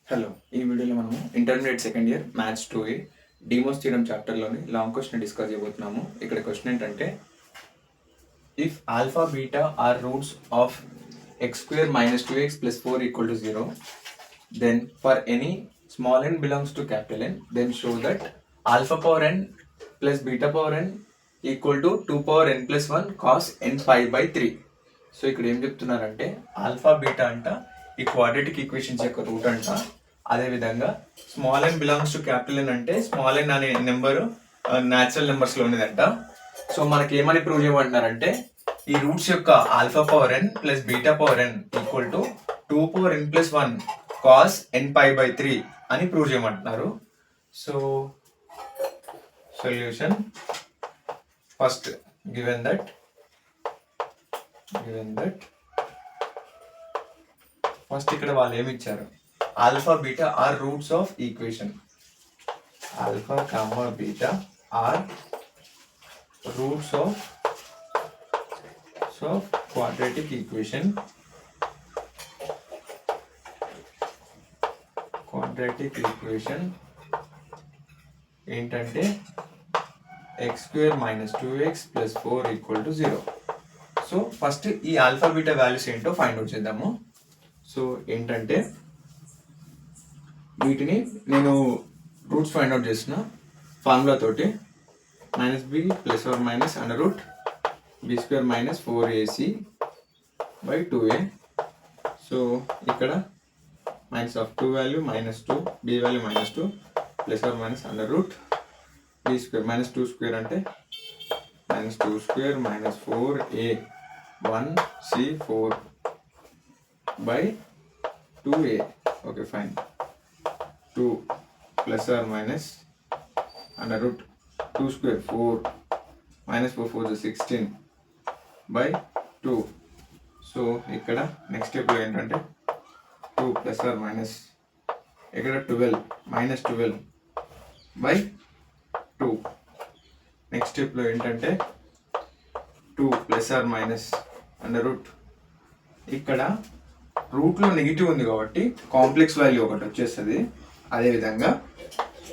Hello, ఈ వీడియోలో మనము intermediate second year maths 2A De Moivre's theorem చాప్టర్లోని లాంగ్ క్వశ్చన్ డిస్కస్ చేయబోతున్నాము. ఇక్కడ క్వశ్చన్ ఏంటంటే, if alpha beta are roots of x square minus 2x plus 4 equal to 0, then for any small n belongs to capital N, then show that alpha power n plus beta power n equal to 2 power n plus 1 cos n pi by 3. So ఇక్కడ ఏం చెప్తున్నారంటే, alpha beta అంట ఈ quadratic equations యొక్క root అంట. అదేవిధంగా small n belongs to capital N అంటే small ఎన్ అనే నెంబరు న్యాచురల్ నెంబర్స్లో ఉన్నదంట. సో మనకి ఏమని ప్రూవ్ చేయమంటున్నారంటే, ఈ రూట్స్ యొక్క alpha power n plus beta power n equal to 2 power n plus 1 cos n pi by 3 అని ప్రూవ్ చేయమంటున్నారు. So solution first given that first ఇక్కడ వాళ్ళు ఏమి ఇచ్చారు, alpha beta are roots of equation. Alpha comma beta are roots of quadratic equation. Quadratic equation ఏంటంటే x square minus 2x plus 4 equal to 0. So first ఈ alpha beta values ఏంటో find out చేద్దాము. So ఏంటంటే, వీటిని నేను roots find out చేసిన formula తోటి, minus b plus or minus under root b square minus 4ac by 2a. So ఇక్కడ minus of 2 value minus 2, b value minus 2 plus or minus under root b square minus 2 square అంటే minus 2 square minus 4a 1c4 by 2a. Okay, fine. 2 plus or minus under root 2 square 4 minus 4 4 is 16 by 2. So ఇక్కడ next step లో ఏంటంటే 2 plus or minus ఇక్కడ 12 minus 12 by 2. Next step లో ఏంటంటే 2 plus or minus under root, ఇక్కడ రూట్లో negative ఉంది కాబట్టి కాంప్లెక్స్ వాల్యూ ఒకటి వచ్చేస్తుంది. అదేవిధంగా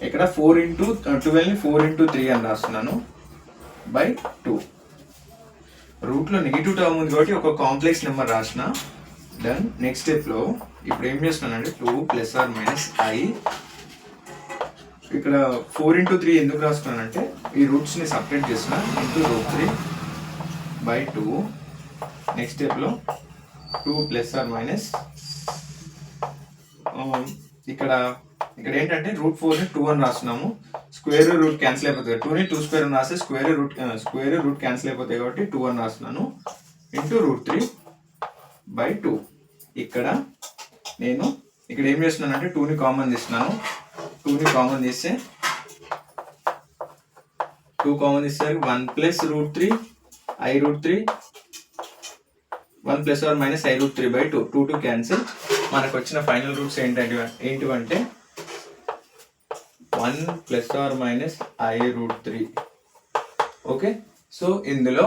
ఇక్కడ 4 ఇంటూ 12ని 4 ఇంటూ 3 అని రాస్తున్నాను బై 2. రూట్లో నెగిటివ్ టర్మ్ ఉంది కాబట్టి ఒక కాంప్లెక్స్ నెంబర్ రాసిన. దెన్ నెక్స్ట్ స్టెప్లో ఇప్పుడు ఏం చేస్తున్నానంటే 2 ప్లస్ ఆర్ మైనస్ ఐ, ఇక్కడ 4 ఇంటూ 3 ఎందుకు రాస్తున్నానంటే ఈ రూట్స్ని సపరేట్ చేసిన ఇంటూ రూట్ 3 బై 2. నెక్స్ట్ స్టెప్లో 2 ప్లస్ ఆర్ మైనస్ ఇక్కడ ఏంటంటే రూట్ 4ని 2 అని రాస్తున్నాము. స్క్వేర్ రూట్ క్యాన్సిల్ అయిపోతుంది, 2ని 2 స్క్వేర్ అని రాస్తే స్క్వేర్ రూట్ క్యాన్సిల్ అయిపోతాయి కాబట్టి 2 అని రాస్తున్నాను ఇంటూ రూట్ 3 బై 2. ఇక్కడ నేను ఇక్కడ ఏం చేస్తున్నానంటే 2ని కామన్ తీస్తున్నాను. 2ని కామన్ తీస్తే 2 కామన్ తీస్తే 1 plus root 3 I root 3 1 plus or minus I root 3 by 2. 2 2 cancel. మనకు వచ్చిన ఫైనల్ రూట్స్ ఏంటివంటే 1 plus or minus I root 3. Okay, so ఇందులో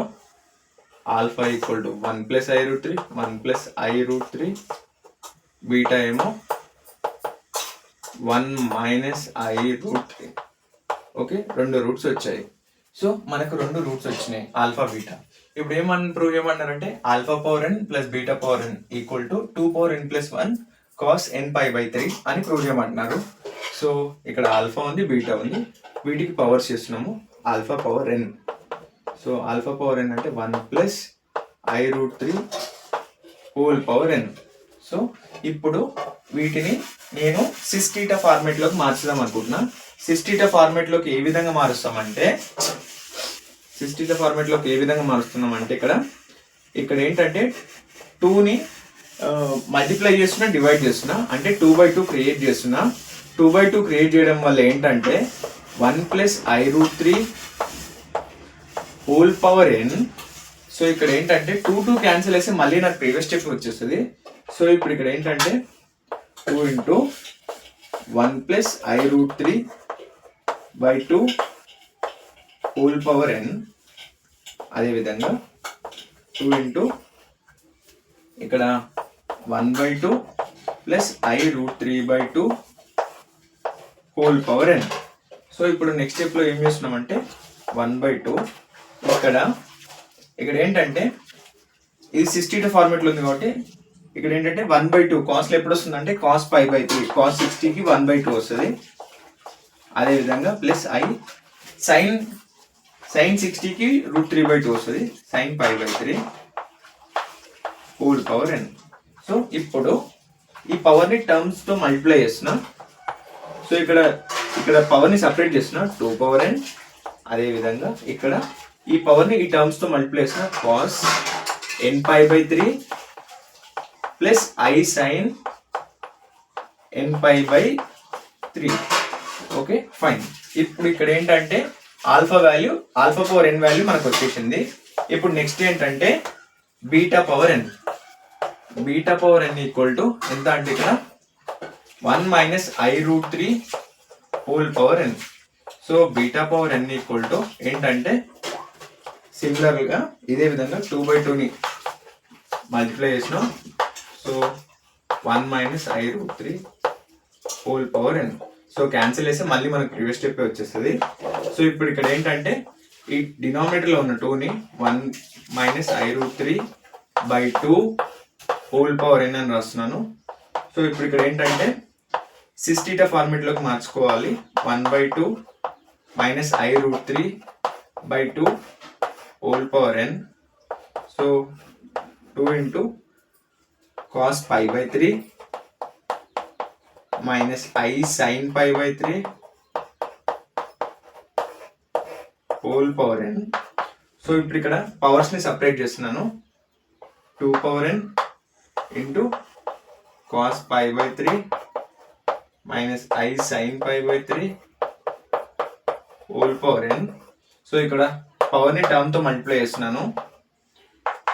alpha equal to 1 plus I root 3 1 plus I root 3, beta ఏమో 1 minus I root 3. Okay, 2 roots వచ్చాయి. So మనకు 2 roots వచ్చినాయి alpha beta. ఇప్పుడు ఏమని ప్రూవ్ చేయమన్నారంటే alpha power n plus beta power n equal to 2 power n plus 1 cos n pi by 3 అని prove చేయమంటున్నారు. So ఇక్కడ ఆల్ఫా ఉంది, బీటా ఉంది, వీటికి పవర్స్ చేస్తున్నాము. Alpha power n, so alpha power n అంటే 1 plus I root 3 whole power n. So ఇప్పుడు వీటిని నేను సిస్టీటా ఫార్మేట్లోకి మార్చుదాం అనుకుంటున్నా. సిస్టీటా ఫార్మేట్లోకి ఏ విధంగా మారుస్తామంటే మారుస్తున్నామంటే ఇక్కడ ఏంటంటే 2ని మల్టిప్లై చేస్తున్నా, డివైడ్ చేస్తున్నా, అంటే 2/2 క్రియేట్ చేస్తున్నా. 2/2 క్రియేట్ చేయడం వల్ల ఏంటంటే 1 plus I root 3 whole power n. So ఇక్కడ ఏంటంటే 2 2 క్యాన్సిల్ చేస్తే మళ్ళీ నాకు ప్రీవియస్ స్టెప్ వచ్చేస్తుంది. సో ఇప్పుడు ఇక్కడ ఏంటంటే 2 into 1 plus I root 3 by 2 whole power n. అదేవిధంగా 2 ఇంటూ ఇక్కడ 1/2 plus I √3/2 whole power n. So ఇప్పుడు నెక్స్ట్ స్టెప్లో ఏం చేస్తున్నామంటే 1/2 ఇక్కడ ఏంటంటే ఇది 60 ఫార్మేట్లో ఉంది కాబట్టి ఇక్కడ ఏంటంటే 1/2 కాస్ట్లో ఎప్పుడు వస్తుంది అంటే cos π/3 cos 60కి 1/2 వస్తుంది. అదేవిధంగా ప్లస్ I sin 60కి √3/2 వస్తుంది sin π/3 whole power n. So ఇప్పుడు ఈ పవర్ని టర్మ్స్తో మల్టిప్లై చేస్తున్నా. సో ఇక్కడ పవర్ని సపరేట్ చేస్తున్నా 2 పవర్ n. అదేవిధంగా ఇక్కడ ఈ పవర్ని ఈ టర్మ్స్తో మల్టిప్లై చేస్తున్నా cos nπ/3 plus I sin nπ/3. Okay fine. ఇప్పుడు ఇక్కడ ఏంటంటే ఆల్ఫా పవర్ n వాల్యూ మనకు వచ్చేసింది. ఇప్పుడు నెక్స్ట్ ఏంటంటే beta power n equal to ఎంత అంటే ఇక్కడ 1 - I √3 whole power n. So beta power n equal to ఏంటంటే సిమిలర్గా ఇదే విధంగా 2/2ని మల్టిప్లై చేసినాం. So 1 - I √3 whole power n. So cancel చేస్తే మళ్ళీ మనకు ప్రీవియస్ స్టెప్ వచ్చేస్తుంది. సో ఇప్పుడు ఇక్కడ ఏంటంటే ఈ డినామినేటర్లో ఉన్న 2ని 1 - I √3/2 హోల్ పవర్ n అని రాస్తున్నాను. సో ఇప్పుడు ఇక్కడ ఏంటంటే సిస్టీటా ఫార్మేట్లోకి మార్చుకోవాలి. 1/2 - I √3/2 whole power n. So 2 × cos π/3 minus I sin π/3 whole power n. So ఇప్పుడు ఇక్కడ పవర్స్ని సపరేట్ చేస్తున్నాను. 2 power n into cos π/3 minus I sin π/3 whole power n. So ఇక్కడ పవర్ని టర్మ్తో మల్టిప్లై చేస్తున్నాను.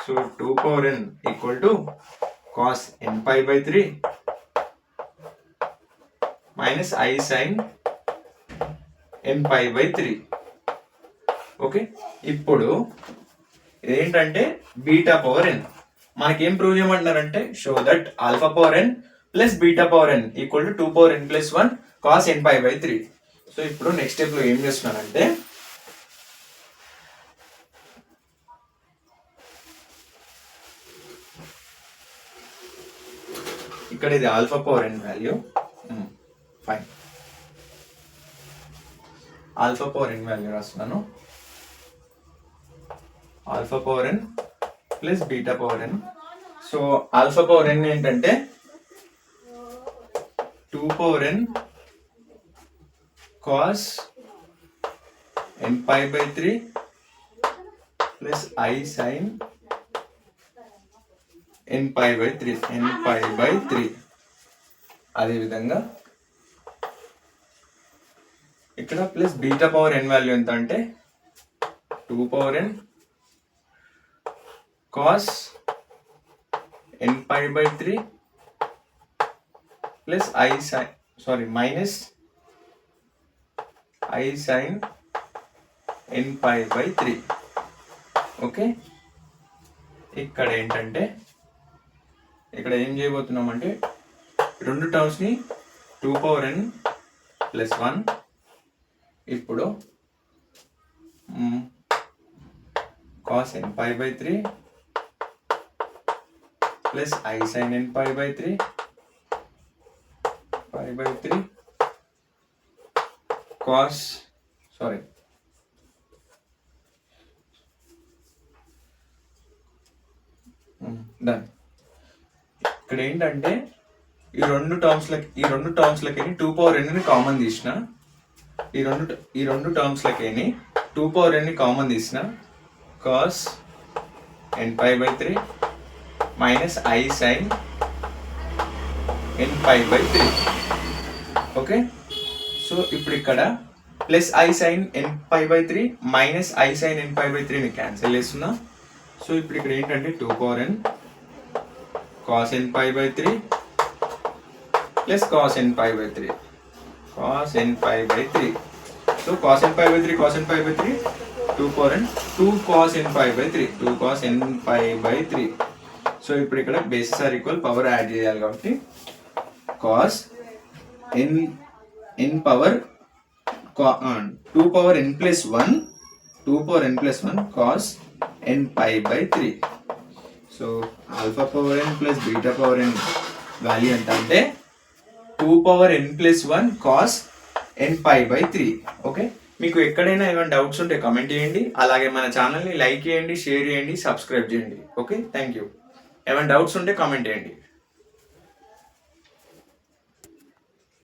So 2 power n equal to cos nπ/3 minus I sin nπ/3. Okay, ఇప్పుడు ఏంటంటే బీటా పవర్ n మనకేం ప్రూవ్ చేయమంటున్నారంటే show that alpha power n plus beta power n equal to 2 power n plus 1 cos nπ/3. So ఇప్పుడు next స్టెప్లో ఏం చేస్తున్నానంటే ఇక్కడ ఇది alpha power n value. Fine, alpha power n value రాస్తున్నాను. Alpha power n plus beta power n. So alpha power n ఏంటంటే 2 power n cos nπ/3 plus I sin nπ/3. అదేవిధంగా ఇక్కడ plus beta power n value ఎంత అంటే 2 power n cos nπ/3 plus minus I sin nπ/3. Okay, ఇక్కడ ఏంటంటే ఇక్కడ ఏం చేయబోతున్నామంటే రెండు టర్మ్స్ని 2 పవర్ n ప్లస్ 1 ఇప్పుడు cos nπ/3 plus I sin nπ/3 cos done. ఇక్కడ ఏంటంటే ఈ రెండు టర్మ్స్లకి 2 పవర్ n ని కామన్ తీసిన, ఈ రెండు టర్మ్స్లకి 2 పవర్ n ని కామన్ తీసిన cos nπ/3 minus I sin nπ/3. Okay, so ఇప్పుడు ఇక్కడ plus I sin nπ/3 minus I sin nπ/3ని క్యాన్సిల్ చేస్తున్నా. సో ఇప్పుడు ఇక్కడ ఏంటంటే 2 power n cos nπ/3 plus cos nπ/3 so cos nπ/3 2 power n 2 cos nπ/3. So ఇప్పుడు ఇక్కడ bases are equal power add చేయాలి కాబట్టి cos n power 2 power n plus 1 cos n pi by 3. So alpha power n plus beta power n value ఎంత అంటే 2 power n plus 1 cos n pi by 3. Okay, మీకు ఎక్కడైనా ఏమైనా doubts ఉంటే comment చేయండి. అలాగే మన ఛానల్ని లైక్ చేయండి, షేర్ చేయండి, సబ్స్క్రైబ్ చేయండి. Okay, thank you. ఏమైనా డౌట్స్ ఉంటే కామెంట్ చేయండి.